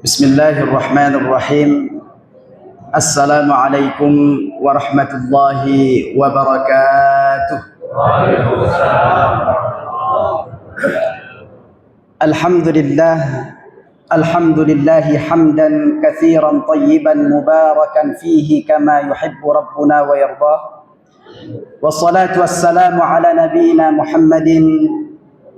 Bismillahirrahmanirrahim. Assalamualaikum warahmatullahi wabarakatuh. Alhamdulillah, alhamdulillahi hamdan katsiran tayyiban mubarakan fihi kama yuhibbu rabbuna wa yardah. Wassalatu wassalamu ala nabiyyina Muhammadin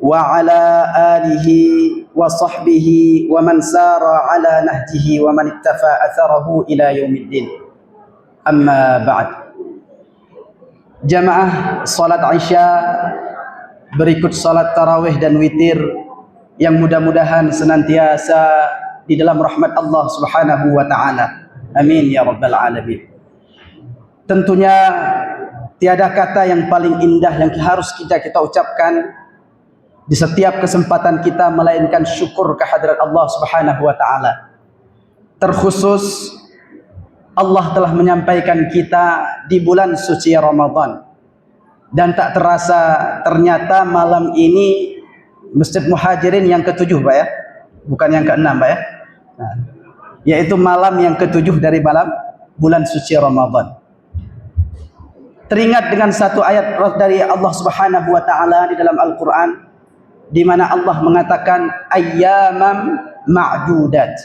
wa ala alihi wa sahbihi wa man sara ala nahjihi wa man ittafa atharahu ila yaumiddin. Amma ba'd. Jamaah salat Isya berikut salat tarawih dan witir yang mudah-mudahan senantiasa di dalam rahmat Allah Subhanahu wa taala. Amin ya rabbal alamin. Tentunya tiada kata yang paling indah yang harus kita ucapkan di setiap kesempatan kita melainkan syukur kehadirat Allah Subhanahu wa taala. Terkhusus Allah telah menyampaikan kita di bulan suci Ramadan. Dan tak terasa ternyata malam ini Masjid Muhajirin yang ke-7 Pak ya. Bukan yang ke-6 Pak ya. Nah, yaitu malam yang ke-7 dari malam bulan suci Ramadan. Teringat dengan satu ayat dari Allah Subhanahu wa taala di dalam Al-Qur'an, di mana Allah mengatakan ayyamam ma'dudat,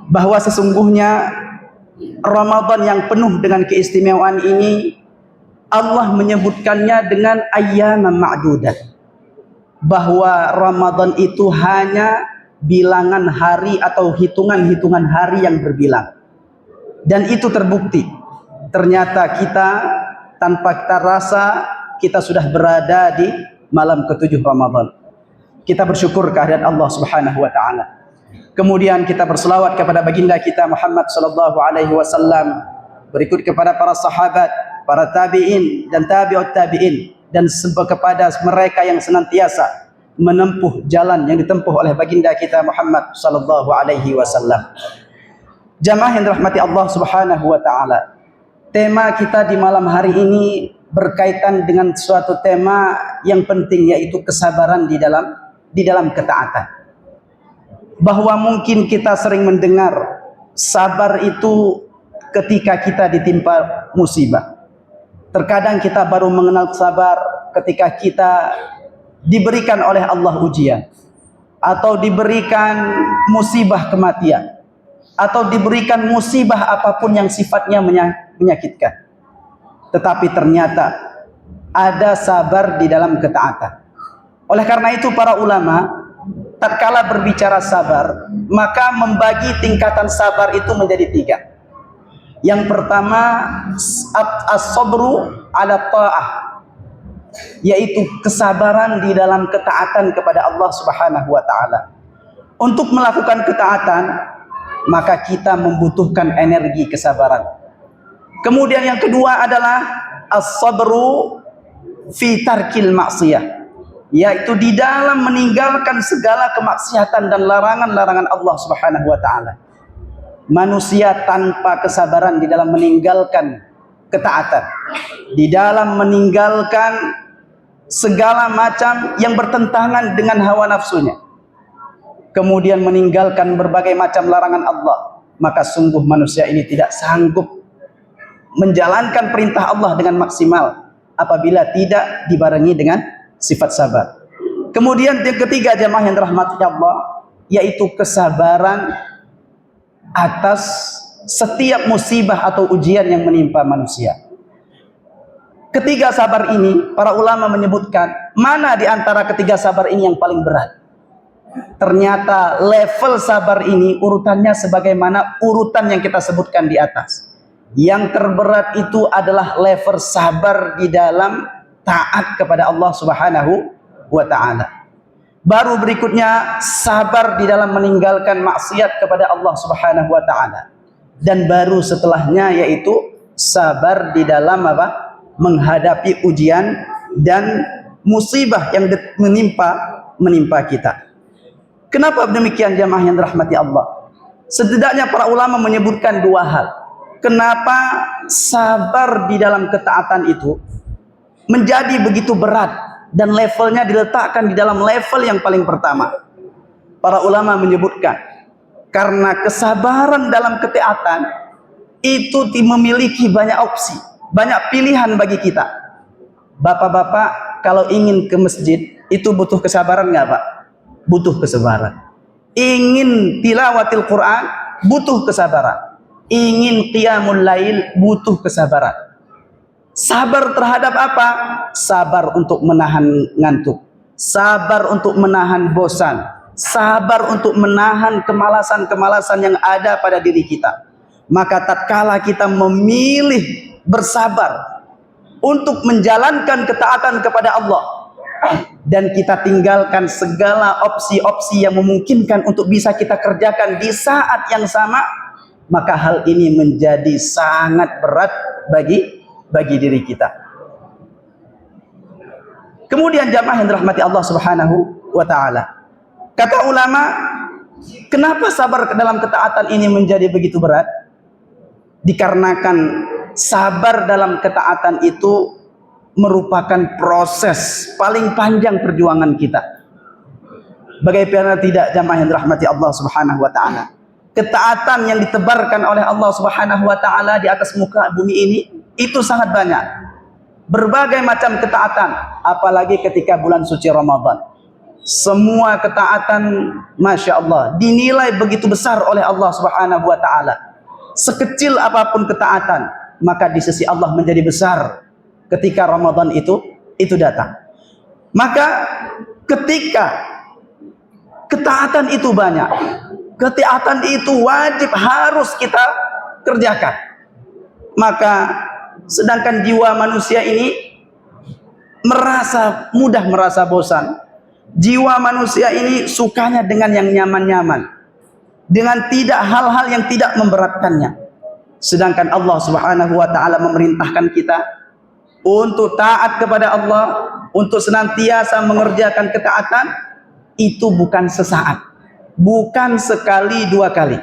bahwa sesungguhnya Ramadan yang penuh dengan keistimewaan ini Allah menyebutkannya dengan ayyamam ma'dudat, bahwa Ramadan itu hanya bilangan hari atau hitungan-hitungan hari yang berbilang. Dan itu terbukti, ternyata kita tanpa kita rasa kita sudah berada di malam ke-7 Ramadan. Kita bersyukur kehadirat Allah Subhanahu wa taala. Kemudian kita berselawat kepada baginda kita Muhammad sallallahu alaihi wasallam, berikut kepada para sahabat, para tabi'in dan tabi'ut tabi'in, dan kepada mereka yang senantiasa menempuh jalan yang ditempuh oleh baginda kita Muhammad sallallahu alaihi wasallam. Jamaah yang dirahmati Allah Subhanahu wa taala. Tema kita di malam hari ini berkaitan dengan suatu tema yang penting, yaitu kesabaran di dalam ketaatan. Bahwa mungkin kita sering mendengar sabar itu ketika kita ditimpa musibah. Terkadang kita baru mengenal sabar ketika kita diberikan oleh Allah ujian, atau diberikan musibah kematian, atau diberikan musibah apapun yang sifatnya menyakitkan. Tetapi ternyata ada sabar di dalam ketaatan. Oleh karena itu para ulama tatkala berbicara sabar, maka membagi tingkatan sabar itu menjadi 3. Yang pertama as-sabru ala ta'ah, yaitu kesabaran di dalam ketaatan kepada Allah Subhanahu wa taala. Untuk melakukan ketaatan maka kita membutuhkan energi kesabaran. Kemudian yang kedua adalah as-sabru fi tarkil maksiyah, yaitu di dalam meninggalkan segala kemaksiatan dan larangan-larangan Allah Subhanahu wa taala. Manusia tanpa kesabaran di dalam meninggalkan ketaatan, di dalam meninggalkan segala macam yang bertentangan dengan hawa nafsunya, kemudian meninggalkan berbagai macam larangan Allah, maka sungguh manusia ini tidak sanggup menjalankan perintah Allah dengan maksimal apabila tidak dibarengi dengan sifat sabar. Kemudian yang ketiga jamaah yang dirahmati Allah, yaitu kesabaran atas setiap musibah atau ujian yang menimpa manusia. Ketiga sabar ini para ulama menyebutkan, mana di antara ketiga sabar ini yang paling berat? Ternyata level sabar ini urutannya sebagaimana urutan yang kita sebutkan di atas. Yang terberat itu adalah level sabar di dalam taat kepada Allah Subhanahu wa taala. Baru berikutnya sabar di dalam meninggalkan maksiat kepada Allah Subhanahu wa taala. Dan baru setelahnya yaitu sabar di dalam menghadapi ujian dan musibah yang menimpa kita. Kenapa demikian jamaah yang dirahmati Allah? Setidaknya para ulama menyebutkan 2 hal. Kenapa sabar di dalam ketaatan itu menjadi begitu berat dan levelnya diletakkan di dalam level yang paling pertama. Para ulama menyebutkan Karena kesabaran dalam ketaatan itu memiliki banyak opsi, banyak pilihan bagi kita. Bapak-bapak kalau ingin ke masjid itu butuh kesabaran nggak Pak? Butuh kesabaran. Ingin tilawatil Quran butuh kesabaran. Ingin qiyamul lail butuh kesabaran. Sabar terhadap apa? Sabar untuk menahan ngantuk, sabar untuk menahan bosan, sabar untuk menahan kemalasan-kemalasan yang ada pada diri kita. Maka tatkala kita memilih bersabar untuk menjalankan ketaatan kepada Allah dan kita tinggalkan segala opsi-opsi yang memungkinkan untuk bisa kita kerjakan di saat yang sama, maka hal ini menjadi sangat berat bagi diri kita. Kemudian jamaah yang dirahmati Allah Subhanahu wa taala, kata ulama, kenapa sabar dalam ketaatan ini menjadi begitu berat? Dikarenakan sabar dalam ketaatan itu merupakan proses paling panjang perjuangan kita. Bagaimana tidak jamaah yang dirahmati Allah Subhanahu wa taala? Ketaatan yang ditebarkan oleh Allah Subhanahu wa taala di atas muka bumi ini itu sangat banyak. Berbagai macam ketaatan, apalagi ketika bulan suci Ramadan. Semua ketaatan, Masya Allah, dinilai begitu besar oleh Allah Subhanahu wa ta'ala. Sekecil apapun ketaatan, maka di sisi Allah menjadi besar ketika Ramadan itu datang. Maka ketika ketaatan itu banyak, ketaatan itu wajib harus kita kerjakan, maka sedangkan jiwa manusia ini mudah merasa bosan. Jiwa manusia ini sukanya dengan yang nyaman-nyaman, dengan tidak hal-hal yang tidak memberatkannya. Sedangkan Allah Subhanahu wa taala memerintahkan kita untuk taat kepada Allah, untuk senantiasa mengerjakan ketaatan. Itu bukan sesaat, bukan sekali dua kali,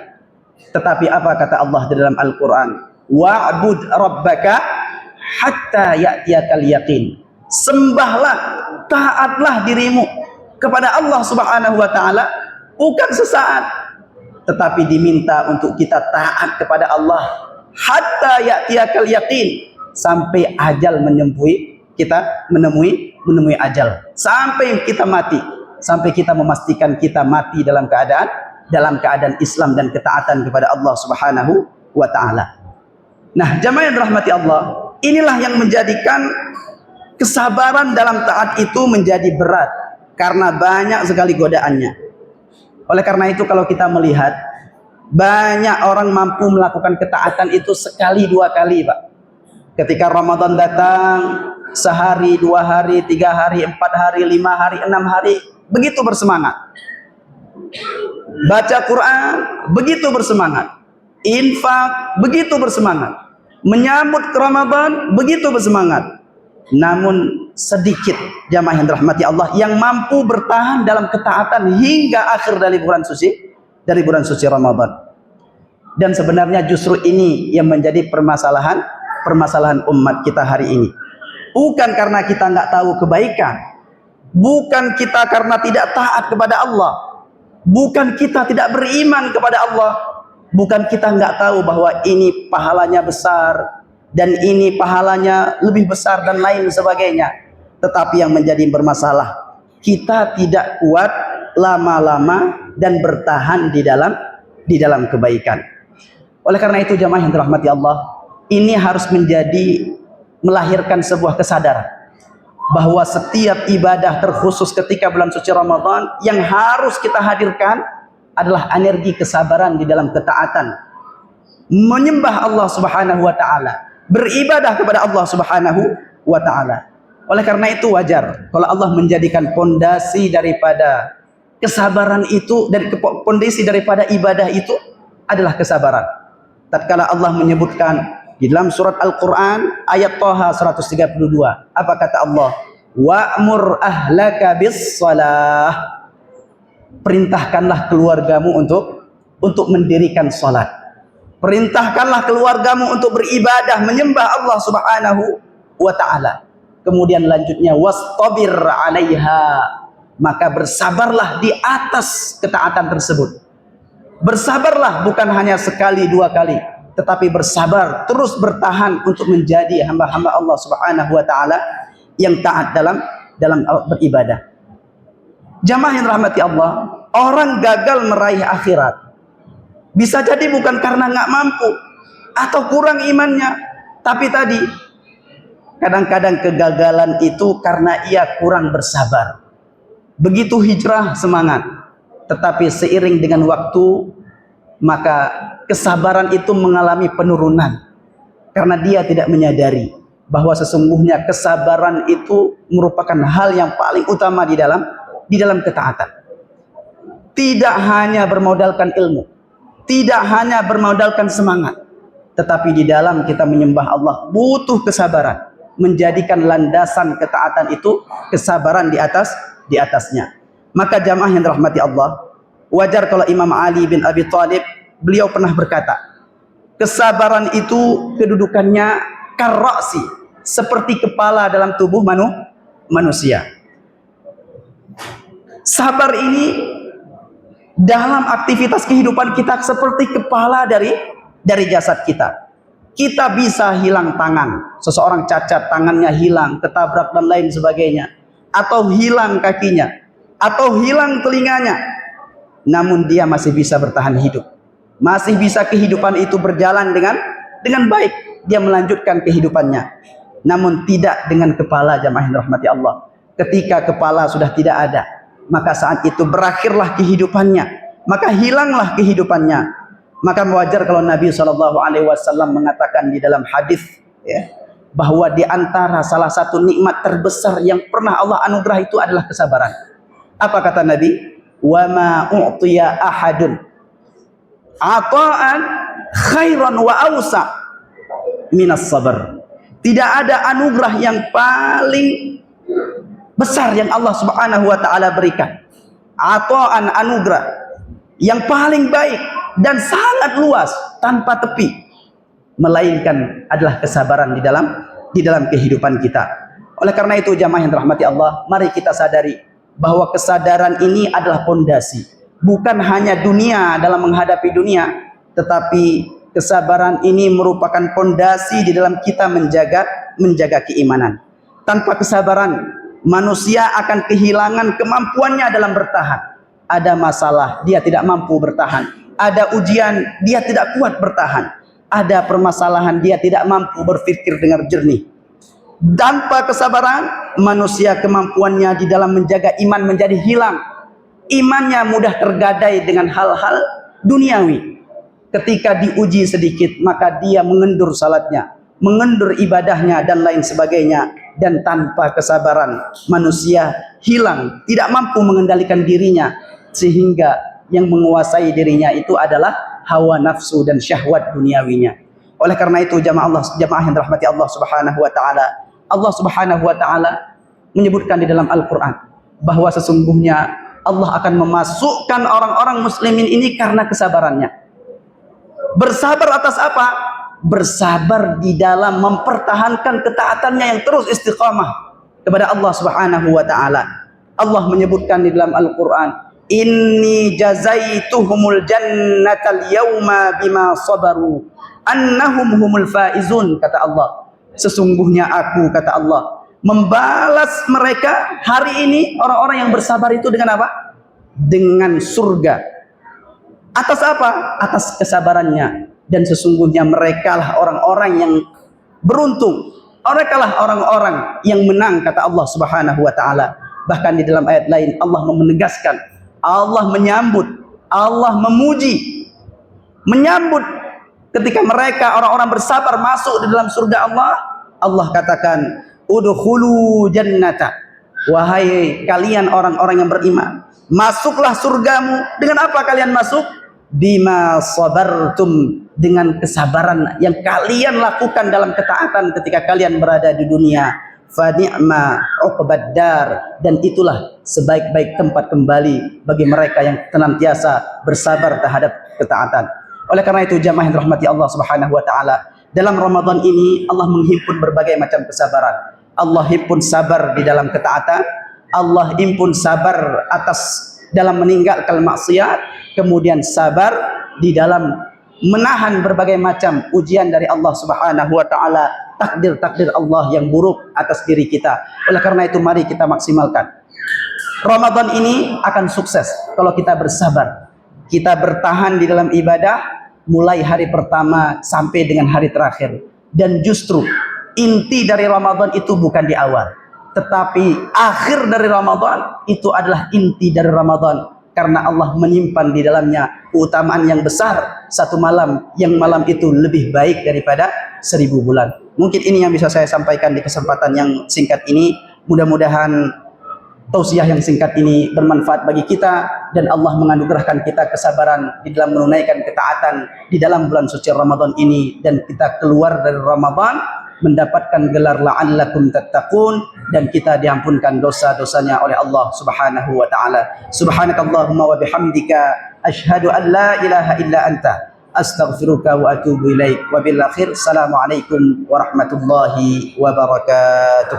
tetapi apa kata Allah di dalam Al-Quran? Wa'bud rabbaka hatta ya'tiyakal yaqin. Sembahlah, taatlah dirimu kepada Allah Subhanahu wa taala bukan sesaat, tetapi diminta untuk kita taat kepada Allah hatta ya'tiyakal yaqin, sampai ajal menyembuhi kita, menemui ajal, sampai kita mati, sampai kita memastikan kita mati dalam keadaan Islam dan ketaatan kepada Allah Subhanahu wa taala. Nah, jamaah yang dirahmati Allah, inilah yang menjadikan kesabaran dalam taat itu menjadi berat karena banyak sekali godaannya. Oleh karena itu kalau kita melihat banyak orang mampu melakukan ketaatan itu sekali dua kali, Pak. Ketika Ramadan datang, sehari, 2 hari, 3 hari, 4 hari, 5 hari, 6 hari, begitu bersemangat. Baca Quran, begitu bersemangat. Infak, begitu bersemangat. Menyambut Ramadan, begitu bersemangat. Namun sedikit jamaah yang dirahmati Allah yang mampu bertahan dalam ketaatan hingga akhir dari bulan suci Ramadan. Dan sebenarnya justru ini yang menjadi permasalahan umat kita hari ini. Bukan karena kita nggak tahu kebaikan, bukan kita karena tidak taat kepada Allah, bukan kita tidak beriman kepada Allah, bukan kita nggak tahu bahwa ini pahalanya besar dan ini pahalanya lebih besar dan lain sebagainya. Tetapi yang menjadi bermasalah, kita tidak kuat lama-lama dan bertahan di dalam kebaikan. Oleh karena itu jamaah yang dirahmati Allah, ini harus melahirkan sebuah kesadaran bahwa setiap ibadah terkhusus ketika bulan suci Ramadan yang harus kita hadirkan adalah energi kesabaran di dalam ketaatan, menyembah Allah Subhanahu wa taala, beribadah kepada Allah Subhanahu wa taala. Oleh karena itu wajar kalau Allah menjadikan pondasi daripada kesabaran itu, dari pondasi daripada ibadah itu adalah kesabaran. Tatkala Allah menyebutkan di dalam surat Al-Quran ayat Thaha 132, apa kata Allah? Wa'mur ahlaka bis salah. Perintahkanlah keluargamu untuk mendirikan salat. Perintahkanlah keluargamu untuk beribadah, menyembah Allah Subhanahu wa taala. Kemudian lanjutnya wastabir 'alaiha. Maka bersabarlah di atas ketaatan tersebut. Bersabarlah bukan hanya sekali dua kali, tetapi bersabar terus bertahan untuk menjadi hamba-hamba Allah Subhanahu wa taala yang taat dalam beribadah. Jamaah yang rahmati Allah, orang gagal meraih akhirat bisa jadi bukan karena nggak mampu atau kurang imannya, tapi tadi kadang-kadang kegagalan itu karena ia kurang bersabar. Begitu hijrah semangat, tetapi seiring dengan waktu maka kesabaran itu mengalami penurunan karena dia tidak menyadari bahwa sesungguhnya kesabaran itu merupakan hal yang paling utama di dalam ketaatan. Tidak hanya bermodalkan ilmu, tidak hanya bermodalkan semangat, tetapi di dalam kita menyembah Allah butuh kesabaran. Menjadikan landasan ketaatan itu kesabaran di atasnya. Maka jamaah yang dirahmati Allah, wajar kalau Imam Ali bin Abi Thalib, beliau pernah berkata, kesabaran itu kedudukannya karra'si, seperti kepala dalam tubuh manusia. Sabar ini dalam aktivitas kehidupan kita seperti kepala dari jasad kita. Kita bisa hilang tangan, seseorang cacat, tangannya hilang, ketabrak dan lain sebagainya, atau hilang kakinya, atau hilang telinganya, namun dia masih bisa bertahan hidup, masih bisa kehidupan itu berjalan dengan baik, dia melanjutkan kehidupannya. Namun tidak dengan kepala, jamaah yang dirahmati Allah. Ketika kepala sudah tidak ada, maka saat itu berakhirlah kehidupannya, maka hilanglah kehidupannya. Maka wajar kalau Nabi SAW mengatakan di dalam hadis, ya, bahwa di antara salah satu nikmat terbesar yang pernah Allah anugerah itu adalah kesabaran. Apa kata Nabi? Wa ma u'tiya ahadun ata'an khairan wa awsa minas sabar. Tidak ada anugerah yang paling besar yang Allah Subhanahu wa taala berikan. Ata'an, anugerah yang paling baik dan sangat luas tanpa tepi, melainkan adalah kesabaran di dalam kehidupan kita. Oleh karena itu jamaah yang dirahmati Allah, mari kita sadari bahwa kesadaran ini adalah pondasi, bukan hanya dunia dalam menghadapi dunia, tetapi kesabaran ini merupakan pondasi di dalam kita menjaga keimanan. Tanpa kesabaran, manusia akan kehilangan kemampuannya dalam bertahan. Ada masalah, dia tidak mampu bertahan. Ada ujian, dia tidak kuat bertahan. Ada permasalahan, dia tidak mampu berpikir dengan jernih. Tanpa kesabaran, manusia kemampuannya di dalam menjaga iman menjadi hilang. Imannya mudah tergadai dengan hal-hal duniawi. Ketika diuji sedikit, maka dia mengendur salatnya, mengendur ibadahnya dan lain sebagainya. Dan tanpa kesabaran, manusia hilang, tidak mampu mengendalikan dirinya, sehingga yang menguasai dirinya itu adalah hawa nafsu dan syahwat duniawinya. Oleh karena itu jamaah yang dirahmati Allah Subhanahu wa taala, Allah Subhanahu wa taala menyebutkan di dalam Al-Qur'an bahwa sesungguhnya Allah akan memasukkan orang-orang muslimin ini karena kesabarannya. Bersabar atas apa? Bersabar di dalam mempertahankan ketaatannya yang terus istiqamah kepada Allah Subhanahu wa taala. Allah menyebutkan di dalam Al-Qur'an, inni jazaituhumul jannatal yawma bima sabaru annahum humul faizun, kata Allah. Sesungguhnya aku, kata Allah, membalas mereka hari ini, orang-orang yang bersabar itu dengan apa? Dengan surga. Atas apa? Atas kesabarannya. Dan sesungguhnya merekalah orang-orang yang beruntung, merekalah orang-orang yang menang, kata Allah Subhanahu wa taala. Bahkan di dalam ayat lain Allah menegaskan, Allah menyambut, Allah memuji, menyambut ketika mereka orang-orang bersabar masuk di dalam surga Allah. Allah katakan, udkhulu jannata, wahai kalian orang-orang yang beriman, masuklah surgamu. Dengan apa kalian masuk? Bima sabartum, dengan kesabaran yang kalian lakukan dalam ketaatan ketika kalian berada di dunia. Fa ni'ma uqbad dar, dan itulah sebaik-baik tempat kembali bagi mereka yang senantiasa bersabar terhadap ketaatan. Oleh karena itu jamaah yang dirahmati Allah Subhanahu wa taala, dalam Ramadan ini Allah menghimpun berbagai macam kesabaran. Allah himpun sabar di dalam ketaatan, Allah himpun sabar atas dalam meninggalkan maksiat, kemudian sabar di dalam menahan berbagai macam ujian dari Allah Subhanahu wa taala, takdir-takdir Allah yang buruk atas diri kita. Oleh karena itu mari kita maksimalkan. Ramadan ini akan sukses kalau kita bersabar. Kita bertahan di dalam ibadah mulai hari pertama sampai dengan hari terakhir. Dan justru inti dari Ramadan itu bukan di awal, tetapi akhir dari Ramadan itu adalah inti dari Ramadan. Karena Allah menyimpan di dalamnya keutamaan yang besar, satu malam yang malam itu lebih baik daripada 1000 bulan. Mungkin ini yang bisa saya sampaikan di kesempatan yang singkat ini. Mudah-mudahan tausiah yang singkat ini bermanfaat bagi kita dan Allah menganugerahkan kita kesabaran di dalam menunaikan ketaatan di dalam bulan suci Ramadan ini, dan kita keluar dari Ramadan mendapatkan gelar la'allakum tattaqun, dan kita diampunkan dosa-dosanya oleh Allah Subhanahu wa taala. Subhanakallahumma wa bihamdika asyhadu an la ilaha illa anta astaghfiruka wa atubu ilaik. Wa bil akhir, assalamualaikum warahmatullahi wabarakatuh.